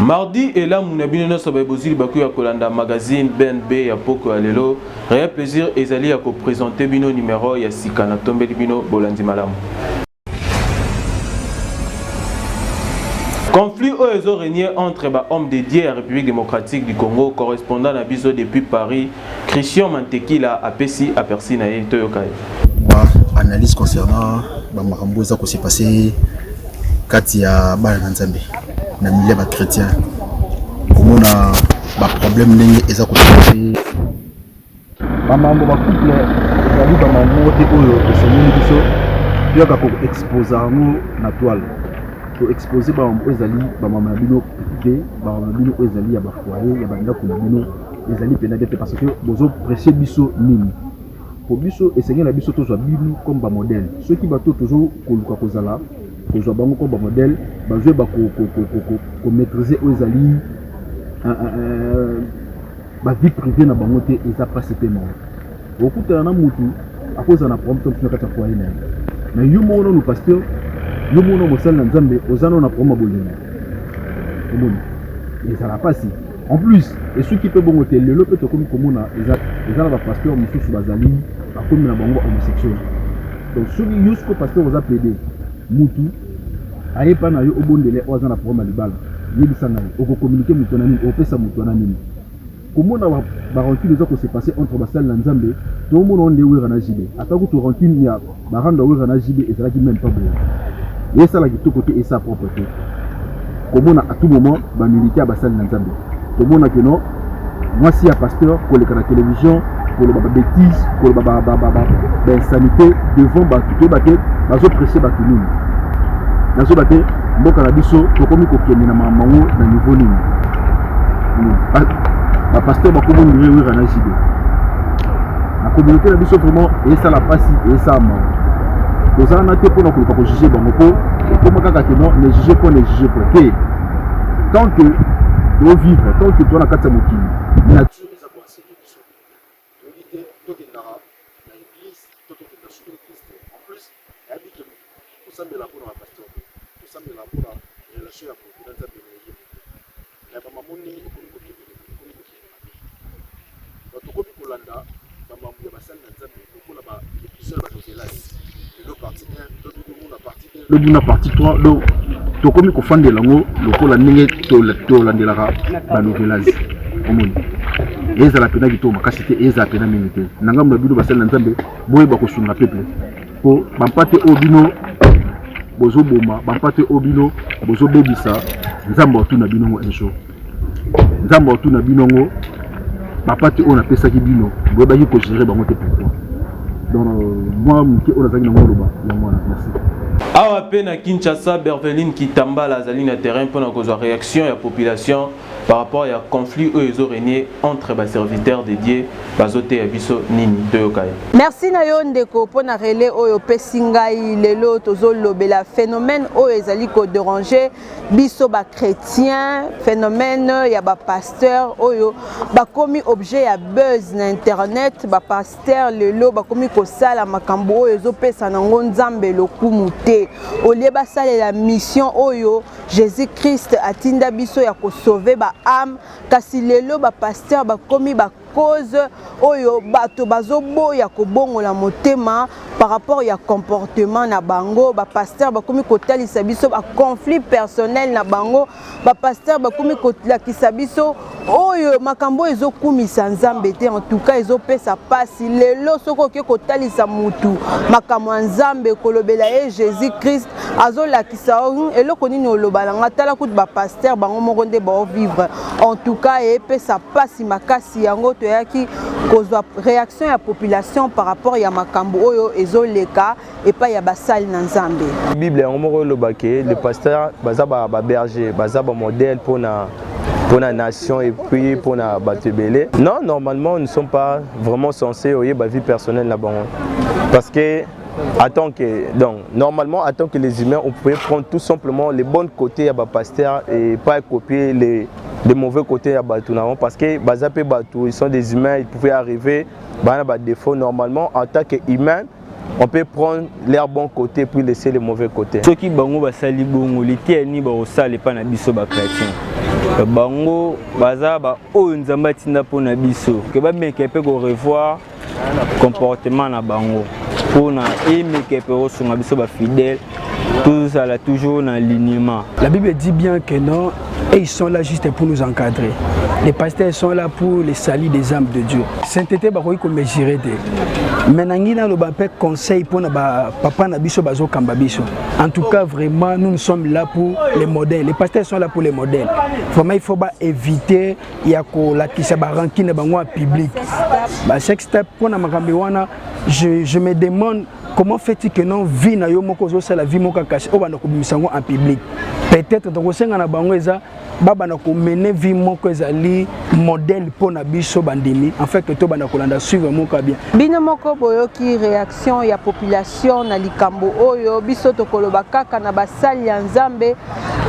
Mardi et là, mon ami nous sommes bozili baku ya kolanda magazine BNB ya poko alelo. Réel plaisir ezali à présenter bino numéro ya sikana tombe bino bolandi malamu. Conflit aux régné entre hommes dédiés à la République démocratique du Congo, correspondant à Biso depuis Paris, Christian Mantekila a Pessi à Persi na Toyokai. Analyse concernant Makambo ça s'est passé Katia Balanzambe. Na milieu ba chrétien comment na ba problème ndenge eza ko tsafi ba mambo ba couple ezali ba mambo te oyo esengeli biso yoka ko exposer ngo na toile ko exposer ba mambo ezali ba mama bino privé ba mama bino ezali ya ba foyer ya ba ndako na bino ezali pena de parce que bozo prêcher biso nini ko biso esengeli na biso to zo bino comme ba modèle ceux qui bato toujours ko luka ko zala les gens comme modèle, ils vont maîtriser aux alliés, la vie privée na bangote et ça passe tellement. Beaucoup de gens à cause de la problème de la foyer. Mais nous nous pasteur, nous nous sommes dans Nzambe, aux années on a problème bolina. Et ça n'a pas si. En plus, et ceux qui peuvent bangoter le lot peut comme commun, ils ont la pasteur monsieur sur bazali, comme la bango homosexuel. Donc ceux qui jusqu'au pasteur vous a plaidé. Mutu ayepa na yo obondele oza na problème libala yebisa na yo communiquer mutu na nini opesa mutu na nini komona ba rancune ezako se passer entre basal na Nzambe to mona onde wera na jibe atako to rancune ya baranda wera na jibe ezalaki même pas bon yesa la kitoko te esa propreté komona à tout moment ba militaire basal na Nzambe to mona que non moi si ya pasteur pour les la télévision pour le bêtise pour le sanité devant ba tout baté bazo presser ba tout nini nazo baté mboka na biso to komi ko kende na mamango na niveau nini ba pasteur ba ko bonire wera na jibe la communauté na biso vraiment et ça la passe et ça ma to ça na te pour na ko juger bango po et comme kaka que non ne juger pas ne juger pas que tant que tu vivre tant que tu na kata mokili na le buna partie 3 donc to komi ko fande lango lokola ndenge to landelaka ba novelage omoni eza la pena kitoma kasite eza pena minute nanga mna bino basala Nzambe boye ba ko sunga peuple po bampate obino bozo boma bampate obino bozo bebisa Nzambe otuna binongo enjo Nzambe otuna binongo bampate on apesa ki bino boye ba ko gérer bango te pourquoi donc moi mki on azali nango loba yango na merci. Awa pena Kinshasa, Berveline Kitamba, la zaline à terrain pour la réaction de la population par rapport à conflit aux régné entre les serviteurs dédiés bazoté à biso nini de yokai. Merci nayo ndeko pour na relais oyo pesingai lelo tozo lobela phénomène oyo ezali ko déranger biso ba chrétien phénomène ya ba pasteur oyo ba komi objet ya buzz na internet ba pasteur lelo ba komi ko sala makambo oyo zo pesa nango Nzambe lokumu te olie ba sala la mission oyo Jésus Christ atinda biso ya ko sauver ba âme kasi lelo ba pasteur ba komi ba cause oyo bato bazoboya kobongola motema par rapport ya comportement na bango ba pasteur ba komi kotalisa biso ba conflit personnel na bango ba pasteur ba komi kotalisa biso oyo makambo ezokumisa Nzambe te en tout cas ezopesa pasi lelo soko ke kotalisa mutu makambo Nzambe kolobela ye Jésus Christ azolakisa eloko nini olobala ngatala kutu ba pasteur bango moko nde ba vivre en tout cas epesa pasi makasi yango toyaki kozwa réaction ya population par rapport ya makambo oyo ezoleka epa ya basali na Nzambe. Bible yango moko lobake le pasteur baza ba berger baza ba modèle pour la nation et puis pour la batebele. Non, normalement nous ne sommes pas vraiment censés oyer ba vie personnelle là-bas parce que normalement, attend que les humains, on pouvait prendre tout simplement les bons côtés à pasteur et pas copier de mauvais côtés à Batou, parce que Bazapé Batou, ils sont des humains, ils pouvaient arriver, des défauts. Normalement, en tant qu'humain, on peut prendre leur bon côté puis laisser les mauvais côtés. Ceux qui bango basali bongo, les tieni ba osale pa na biso ba chrétien. Bango baza ba o nzamba tinda po na biso. Que ba meke pe ko revoir comportement na bango. Pour na aimer que pe osunga biso ba fidèle. Tout ça là toujours dans l'alignement. La Bible dit bien que non, et ils sont là juste pour nous encadrer. Les pasteurs sont là pour les salir des âmes de Dieu. Sainteté bakoki ko mesurer de. Maintenant na lo ba pe conseil pour na papa na biso bazo kamba biso. En tout cas vraiment nous sommes là pour les modèles. Les pasteurs sont là pour les modèles. Vraiment il faut pas éviter ya ko la kisa ba rankine bango en public. Ba chaque step pour na makambi wana je me demande comment fait-il que non vie na yo moko zo la vie moko caché o bana ko bimisango en public. Peut-être donc senga na bango eza baba na ko mener vie moko ezali modèle pour na biso bandimi en fait que to bana ko landa suivre moko bien. Bino moko boyoki réaction ya population na likambo oyo biso to koloba kaka na basali ya Nzambe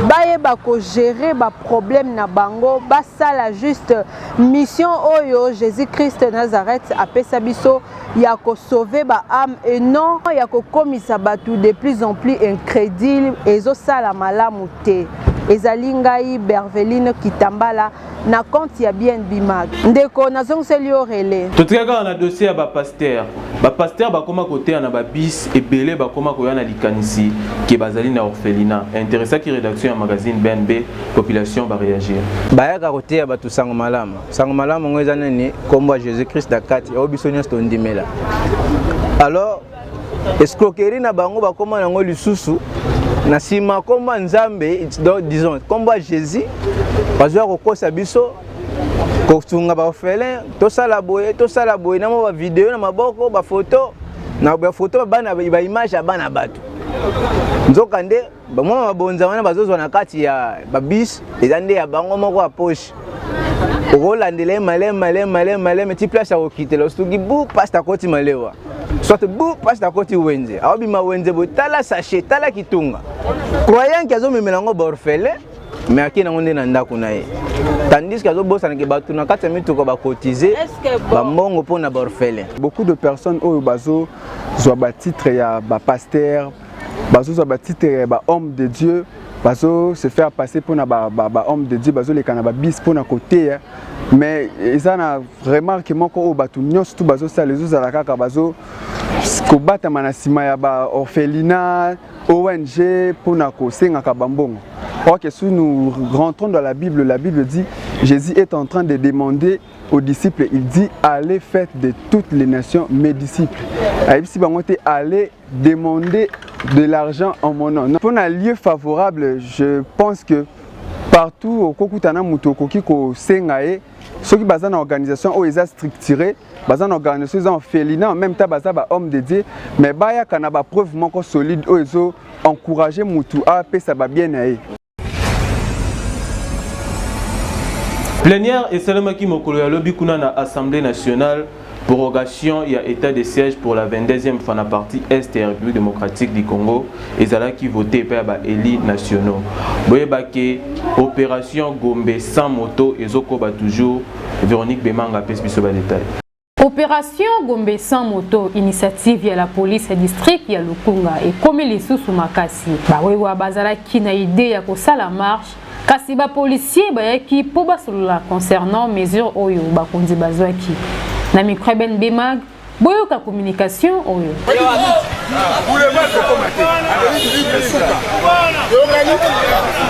baye ba ko gérer ba problème na bango basala juste mission oyo Jésus-Christ Nazareth apesa biso ya ko sauver ba âme et non ya ko komisa batu de plus en plus incrédule ezo sala malamu te. Ezali ngai Berveline Kitambala na compte ya BNB Mag. Ndeko nazongeli orele. Totika na dossier ya ba pasteur. Ba pasteur ba koma côté na ba bis ebele ba koma koya na likanisi ke bazali na orphelinat. Intéressant ki rédaction ya magazine BNB population ba réagir. Bayaka côté ya batu sango malamu. Sango malamu ngoza nani kombo Jésus-Christ dakati obisonya stondimela. Alors escroquerie na bango ba koma nango lisusu na sima komba Nzambe disons komba Jésus bazwa kokosa biso kotunga ba orphelin to sala boye na ba vidéo na maboko ba photo na ba photo bana ba image bana batu nzoka nde ba mwa mabonza wana bazozwa na kati ya ba bis ezande ya bango moko a poche okolandela malema ti place ya kokitela osuki bu pasta koti malewa soit bu pasta koti wenze awabima wenze bo tala sachet tala kitunga croyant que azomemela ngo ba orphelin mais akina ngonde na ndako na ye tandis que azobosana ke batu na kati ya mituko ba cotiser ba mbongo pona ba orphelin. Beaucoup de personnes oyo bazo zwa ba titre ya ba pasteur bazo zwa ba titre ya ba homme de Dieu bazo se faire passer pour na ba homme de Dieu bazo le kana ba bis pour na côté mais ça na remarque moko o batu nyonso tu bazo ça les autres la kaka bazo ko bata manasima ya ba orphelinat ONG pour na ko senga ka bambongo. Or que si nous rentrons dans la Bible dit Jésus est en train de demander aux disciples, il dit allez faites de toutes les nations mes disciples. Si vous allez demander de l'argent en mon nom. Pour un lieu favorable, je pense que partout au Kokutana Mutokoki ko sengae ceux qui basent en organisation ou ils ont structuré, basent en organisation féline en même temps basé ba homme de Dieu, mais baya kana ba preuve moko solide ou ils ont encouragé mutu a pe ça va bien aller. Plénière et Salamaki Mokolo ya lobi kuna na Assemblée nationale prorogation il y a état de siège pour la 22e fois la partie Est et République démocratique du Congo et ça qui voté par les élus nationaux. Boyebake opération Gombe sans moto et Zoko ba toujours Véronique Bemanga pèse biso ba détail. Opération Gombe sans moto initiative ya la police district ya Lukunga et comme les sous makasi. Ba wewa bazala ki na idée ya ko sala marche kasi ba policier ba yaki po basolola concernant mesures oyo ba konzi bazwaki. Na micro BNB Mag boyoka communication oyo.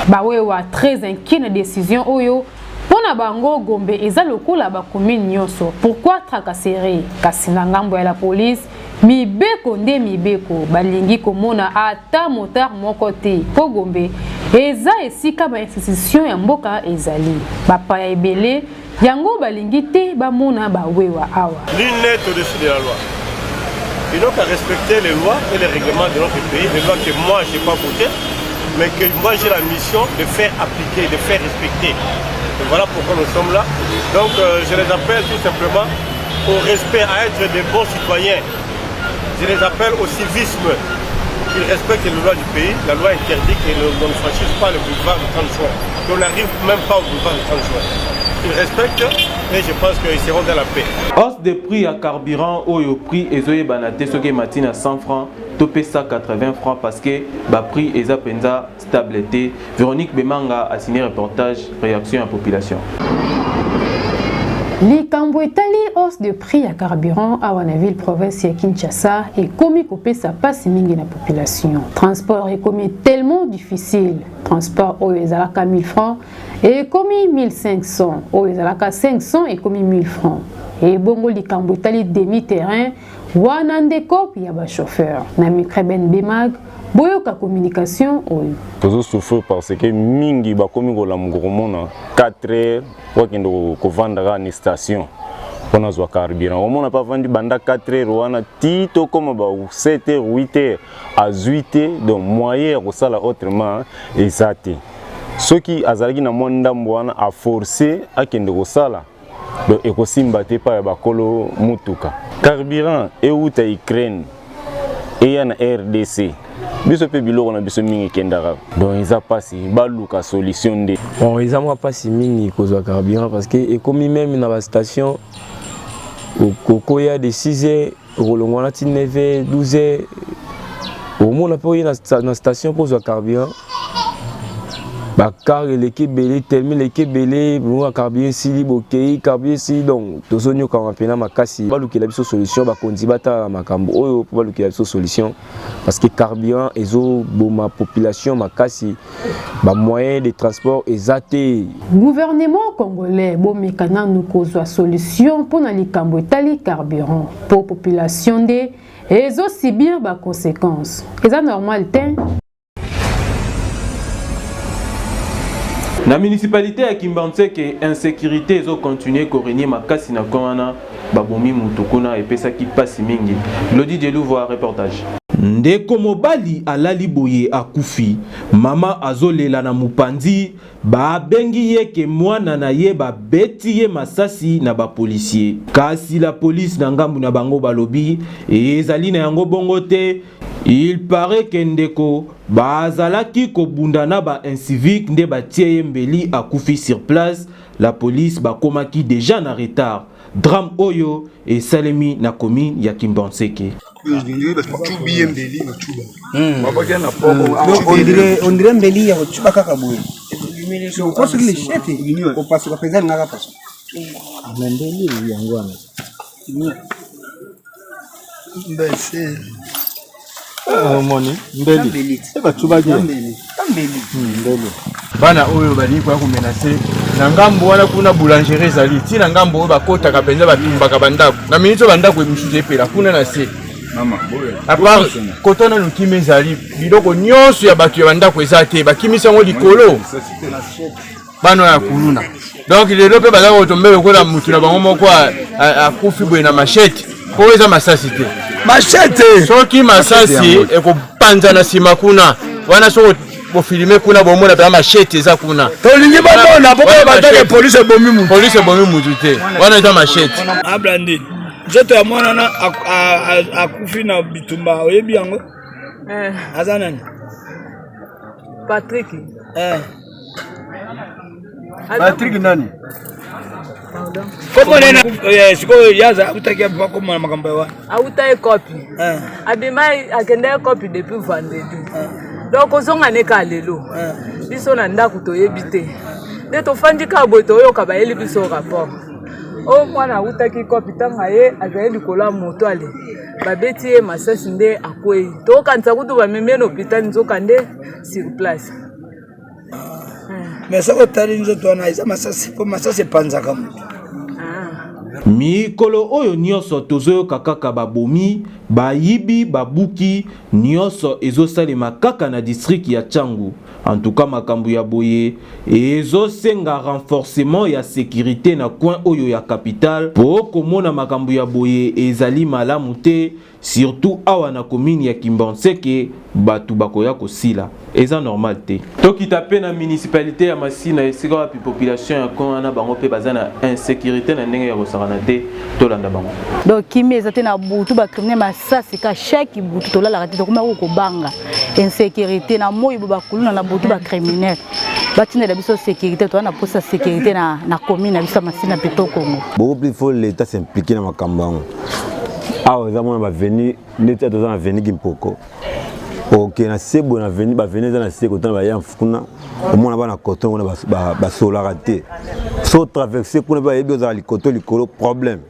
Ba wewa très inquiet na décision oyo. Pona bango Gombe eza lokola ba commune nyonso. Pourquoi tracasserie kasi na ngambo ya la police mibeko nde mibeko balingi komona ata motard moko te po Gombe eza esika ba institution ya mboka ezali bapa ya ebele yango balingi te bamona bawewa awa. Nul n'est au-dessus de la loi. Il faut respecter les lois et les règlements de notre pays, les lois que moi je n'ai pas voté, mais que moi j'ai la mission de faire appliquer, de faire respecter. Et voilà pourquoi nous sommes là. Donc je les appelle tout simplement au respect, à être des bons citoyens. Je les appelle au civisme. ils respectent les lois du pays. La loi interdit que l'on ne franchisse pas le boulevard de 30 juin. On n'arrive même pas au boulevard de 30 juin. Ils respectent et je pense qu'ils seront dans la paix. Hausse des prix à carburant au prix ezoye banate soke matin à 100 francs, topé ça 80 francs parce que ba prix eza penza stabilité. Véronique Bemanga a signé reportage réaction à la population. Likambo etali hausse de prix à carburant à Wanaville province ya Kinshasa et komi kopé ça passe mingi na population. Transport est komi tellement difficile. Transport au ezalaka 1000 francs et komi 1500. Au ezalaka 500 et komi 1000 francs. Et bongo likambo etali demi-terrain wana ndeko ya ba chauffeur. Na Mikreben Bemag boyoka communication oyo. Tozo souffrir parce que mingi ba komi ko la mugomona 4 heures pour kendo ko vendre na station. On a zwa carburant. On n'a pas vendu banda 4 heures wana tito comme ba 7 heures 8 heures à 8 heures donc moyen ko sala autrement exact. Ceux qui azalaki na monda mbwana a forcer a kendo ko sala. Donc ekosimba te pa ba kolo mutuka. Carburant et uta Ukraine et en RDC. Biso pe biloko na biso mingi kendara. Donc ils a passé baluka solution de. Bon, ils ont pas si mingi cause carburant parce que et comme même dans la station au y a des 6 heures, au longona 9 heures, 12 heures. Au moins on a pas dans la station pour le carburant. Bah car l'équipe belé tellement l'équipe belé bon carburant si libre OK carburant si donc tozonyo quand on pena makasi baluki la biso solution ba kondi bata makambo oyo pour baluki la biso solution parce que carburant ezo boma population makasi ba moyen de transport ezaté. Gouvernement congolais bo mekana nous kozwa solution pour na likambo etali carburant pour population de ezo subir ba conséquences. Eza normal ten. La municipalité ya Kimbantseke insécurité ezo continuer korigner makasi na kona babomi mutukuna epesa ki pasi mingi. Lodi Delou voit reportage. Ndeko mobali alali boye akufi mama azolela na mupandi ba bengi ye ke mwana na ye ba beti ye masasi na ba policier kasi la police na ngambu na bango balobi ezali na yango bongo te. Il paraît que ndeko bazalaki kobundana ba incivique nde batie mbeli akufi sur place. La police bakomaki déjà na retard. Drame oyo et salemi na commune ya Kimbantseke. On dirait mbeli ya chuba kaka boye. On pense que les chefs on passe kwa pesa ngaka paso. Mbeli yangu ana. Mbese. Moni mbeli eba tubaje mbeli bana oyo bali kwa kumenase na ngambo wana kuna boulangerie zali ti na ngambo oyo bakota kapenza batumbaka bandako na minito bandako emusuze epela kuna na se mama boyo apart kotona lukime zali biloko nyonso ya bato ya bandako eza te bakimisa ngo likolo bana ya kuluna donc lelo pe bazako otombe lokola mutu na bango moko akufi boye na machete po eza masasi te machete soki masasi ekopanza na sima kuna wana so bo filmer kuna bomona ba machete za kuna tolingi bomona poko batake police bomi mutu te wana eza machete ablandi jeto ya mwana na akufi na bitumba oyebi yango azanani Patrick Patrick nani Comment est-ce siko yaza utaki apa koma makambo yawa autai copy abimai akende copy depuis vendredi donc ozonga ne ka lelo biso na ndako toyebi te nde tofandika boye toyoka bayeli biso rapport o mwana utaki copy tanga ye azali kola moto ale babeti ye masasi nde akwei tokanisa kutu bamemie na hôpital nzoka nde sur place. Mais ça va tari nzoto wana eza masasi po masasi panzaka moto mikolo oyo nyonso tozoyoka kaka babomi bayibi babuki nyonso ezosalema kaka na district ya Tchangu. En tout cas makambo ya boye ezosenga renforcement ya sécurité na coin oyo ya capitale po komona makambo ya boye ezali malamu te surtout awa na commune ya Kimbantseke batu bakoya kosila eza normal te. Toki tapé na municipalité ya Masina esika wa population ya kona bango pe bazana insécurité na ndenge ya kosakana te tolanda bango. Donc kimi ezate na butu ba criminel ça c'est que chaque butu to la la tete kuma ko banga insécurité na moyi ba kuluna na butu ba criminel batina la biso sécurité to na posa sécurité na commune na biso masina peto Congo. Beaucoup plus faut l'état s'impliquer dans makambo. Ah aux amona ba venir l'état to na venir Gimpoko. OK na sebo na venir ba venir na sebo to na ba yamfuna au moins ba na coton na ba solarité. So traverser pour ne pas yebi za likoto likolo problème.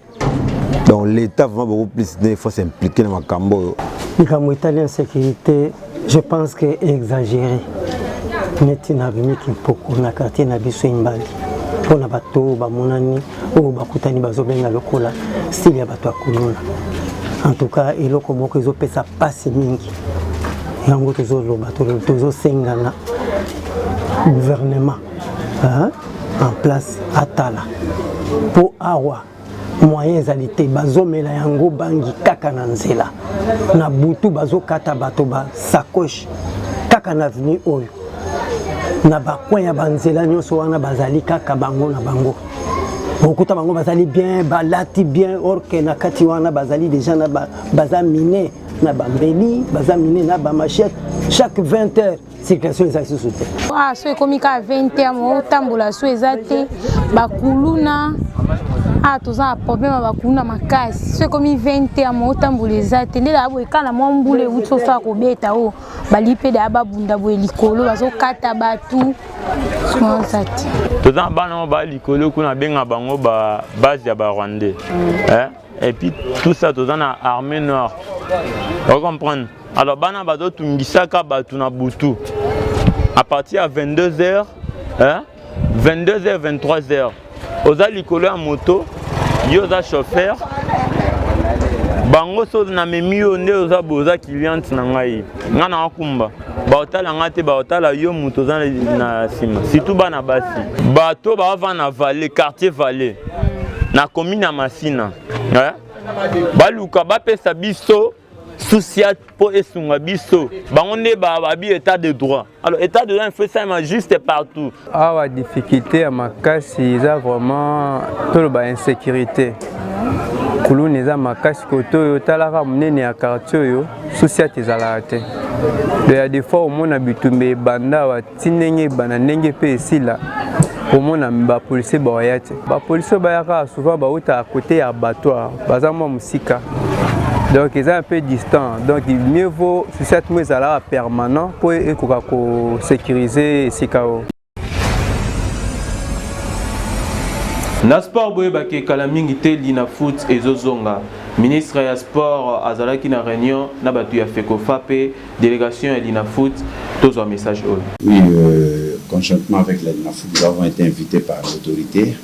Donc l'état vraiment beaucoup plus il faut s'impliquer dans makambo. Makambo italien sécurité, je pense que exagéré. Neti na bimi Kimpoko na quartier na biso Imbali pona bato ba monani o bakutani bazobenga lokola style ya bato akuluna. En tout cas eloko moko ezopesa passe mingi yango tozoloba tozosengana gouvernement en place atala po awa moyen ezali te bazomela yango bangi kaka na nzela na butu bazokata bato ba sacoche kaka na avenue oyo na bakoin ya banzela nyonso wana bazali kaka bango na bango okuta bango bazali bien balati bien or que na kati wana bazali déjà na baza miné na bambeli baza miné na ba machette chaque 20 heures circulation ezali sous te so ekomi ka 20 heures mo tambola so ezate bakuluna toza problème bakuluna makasi so ekomi 20 heures mo tambola ezate ndela abo ekala mo mbule utso fa ko beta o balipe da babunda bo likolo bazokata batu sonzati toza bana ba likolo kuna benga bango ba base ya ba Rwandais et puis tout ça toza na armée noire vous comprenez. Alors bana bazo tungisaka batu na butu à partir à 22h 22h 23h oza likolo ya moto yo za chauffeur bango so na memio nde oza boza client na ngai ngana akumba baotala ngate baotala yo moto za na sima surtout bana basi bato bava na Vallée quartier Vallée na commune ya Masina baluka bapesa biso social pour esunga biso bango nde babi état de droit. Alors état de droit il faut ça juste partout. La difficulté à makasi eza vraiment tout ba insécurité kuluni eza makasi koto yo talaka munene ya quartier yo social ezala te de ya des fois au mona bitumbe banda wa tinenge bana ndenge pe esila au mona ba policier ba yate ba policier ba yaka souvent ba uta à côté ya abattoir baza mo musika. Donc ils sont un peu distants. Donc il mieux vaut sur cette mise à la permanent pour sécuriser ces chaos. Na sport boye bake kala mingi te lina foot ezozonga. Ministre ya sport azalaki na réunion na batu ya FECOFA pe délégation ya lina foot tous un message haut. Oui, conjointement avec la lina foot nous avons été invités par l'autorité.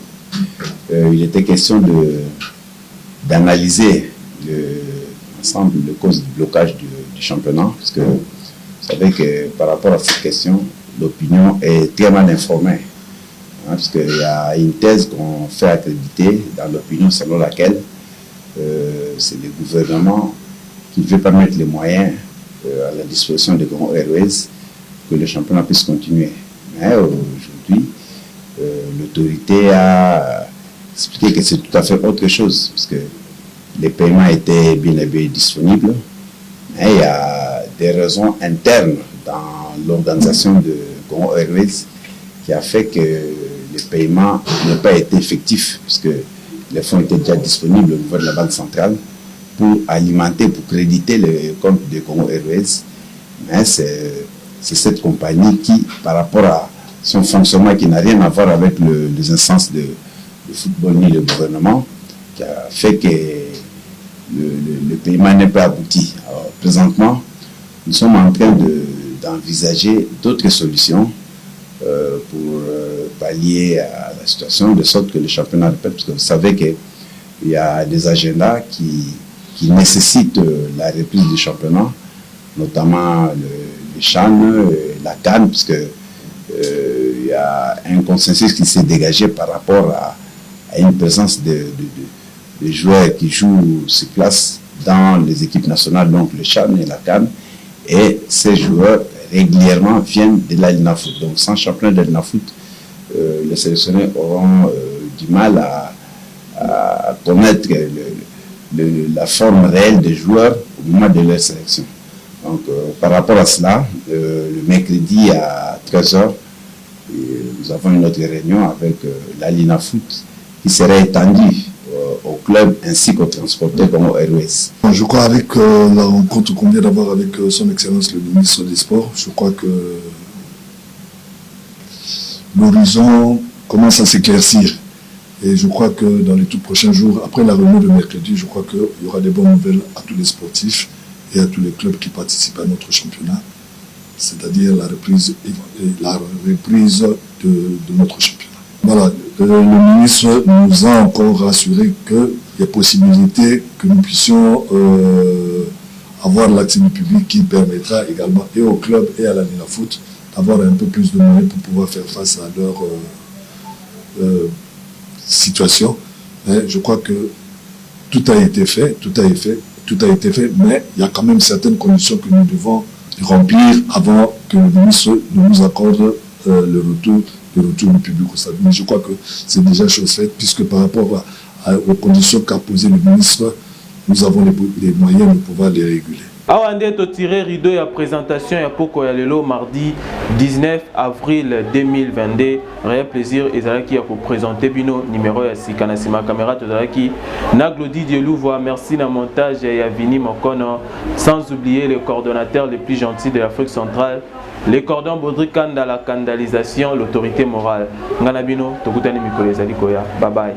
Il était question d'analyser ensemble les causes du blocage du championnat, parce que vous savez que par rapport à cette question, l'opinion est très mal informée. Parce qu'il y a une thèse qu'on fait accréditer dans l'opinion selon laquelle c'est le gouvernement qui ne veut pas mettre les moyens à la disposition des grands Airways que le championnat puisse continuer. Mais aujourd'hui, l'autorité a expliqué que c'est tout à fait autre chose, parce que les paiements étaient bien et bien disponibles, mais il y a des raisons internes dans l'organisation de Congo Airways qui a fait que les paiements n'ont pas été effectifs, puisque les fonds étaient déjà disponibles au niveau de la Banque centrale pour alimenter, pour créditer le compte de Congo Airways. Mais c'est cette compagnie qui, par rapport à son fonctionnement qui n'a rien à voir avec les instances de football ni le gouvernement, qui a fait que le paiement n'est pas abouti. Alors, présentement, nous sommes en train d'envisager d'autres solutions pour pallier à la situation, de sorte que le championnat répète, parce que vous savez qu'il y a des agendas qui nécessitent la reprise du championnat, notamment le CHAN, la CAN, parce que il y a un consensus qui s'est dégagé par rapport à une présence de joueurs qui jouent sur place dans les équipes nationales, donc le CHAN et la CAN, et ces joueurs régulièrement viennent de la Lina Foot. Donc sans championnat de Lina Foot, les sélectionnés auront du mal à connaître la forme réelle des joueurs au moment de leur sélection. Donc, par rapport à cela, le mercredi à 13h, nous avons une autre réunion avec la Lina Foot qui serait étendue au club ainsi qu'au transporteur comme au ROS. Je crois avec la rencontre qu'on vient d'avoir avec son Excellence le ministre des Sports, je crois que l'horizon commence à s'éclaircir. Et je crois que dans les tout prochains jours, après la réunion de mercredi, je crois qu'il y aura des bonnes nouvelles à tous les sportifs et à tous les clubs qui participent à notre championnat, c'est-à-dire la reprise de notre championnat. Voilà, le ministre nous a encore rassuré qu'il y a possibilité que nous puissions avoir l'accès du public qui permettra également et au club et à la Lina Foot d'avoir un peu plus de moyens pour pouvoir faire face à leur situation. Mais je crois que tout a été fait, mais il y a quand même certaines conditions que nous devons remplir avant que le ministre nous accorde le retour du public au stade. Mais je crois que c'est déjà chose faite, puisque par rapport aux conditions qu'a posées le ministre, nous avons les moyens de pouvoir les réguler. Awande to tiré rideau ya présentation ya poko ya lelo mardi 19 avril 2022. Réel plaisir ezalaki ya ko présenter bino numéro ya sikana sima caméra tozalaki na Glody Dielouvoa. Merci na montage ya Vini Mokono, sans oublier les coordonnateurs les plus gentils de l'Afrique centrale, les cordons Baudry Kanda, la candalisation, l'autorité morale. Ngana bino tokutani mikolo ezali koya. Bye bye.